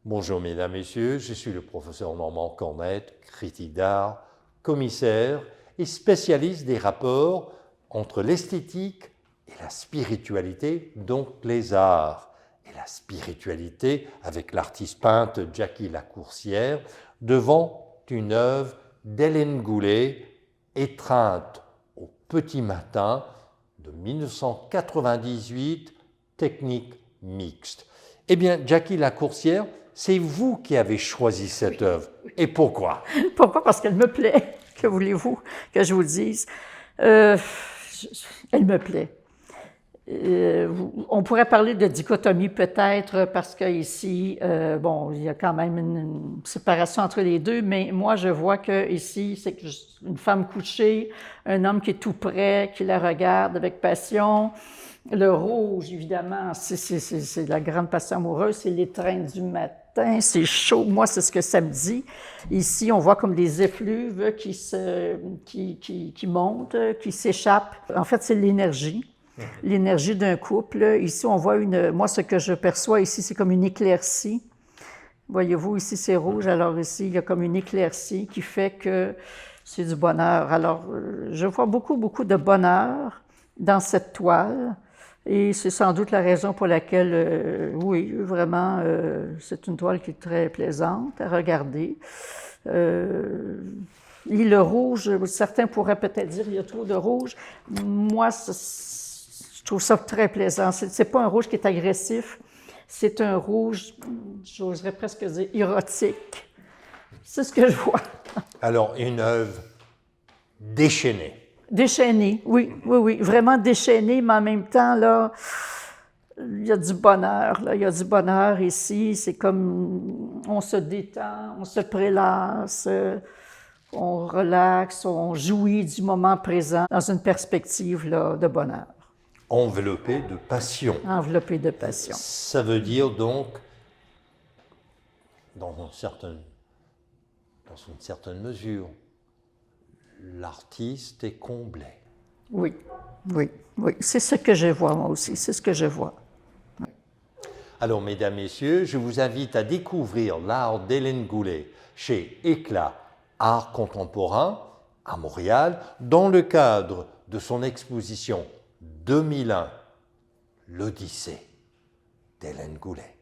Bonjour mesdames, messieurs, je suis le professeur Normand Cornette, critique d'art, commissaire et spécialiste des rapports entre l'esthétique et la spiritualité, donc les arts. Et la spiritualité avec l'artiste peinte Jackie Lacourcière devant une œuvre d'Hélène Goulet, Étreinte au petit matin de 1998, technique mixte. Eh bien, Jackie Lacourcière, c'est vous qui avez choisi cette œuvre. Et pourquoi? Pourquoi? Parce qu'elle me plaît. Que voulez-vous que je vous dise? Elle me plaît. On pourrait parler de dichotomie peut-être parce qu'ici, bon, il y a quand même une séparation entre les deux, mais moi je vois que ici c'est une femme couchée, un homme qui est tout près, qui la regarde avec passion. Le rouge, évidemment, c'est la grande passion amoureuse, c'est l'étreinte du matin, c'est chaud. Moi, c'est ce que ça me dit. Ici, on voit comme des effluves qui montent, qui s'échappent. En fait, c'est l'énergie d'un couple. Ici, on voit moi, ce que je perçois ici, c'est comme une éclaircie. Voyez-vous, ici, c'est rouge, alors ici, il y a comme une éclaircie qui fait que c'est du bonheur. Alors, je vois beaucoup, beaucoup de bonheur dans cette toile. Et c'est sans doute la raison pour laquelle, oui, vraiment, c'est une toile qui est très plaisante à regarder. Et le rouge, certains pourraient peut-être dire qu'il y a trop de rouge. Moi, je trouve ça très plaisant. C'est pas un rouge qui est agressif, c'est un rouge, j'oserais presque dire, érotique. C'est ce que je vois. Alors, une œuvre déchaînée. Déchaîné, oui, oui, oui, vraiment déchaîné, mais en même temps, là, il y a du bonheur, là, il y a du bonheur ici, c'est comme, on se détend, on se prélasse, on relaxe, on jouit du moment présent dans une perspective, là, de bonheur. Enveloppé de passion. Enveloppé de passion. Ça veut dire donc, dans une certaine mesure, l'artiste est comblé. Oui, oui, oui. C'est ce que je vois, moi aussi. C'est ce que je vois. Oui. Alors, mesdames, messieurs, je vous invite à découvrir l'art d'Hélène Goulet chez Éclat Art Contemporain à Montréal dans le cadre de son exposition 2001, l'Odyssée d'Hélène Goulet.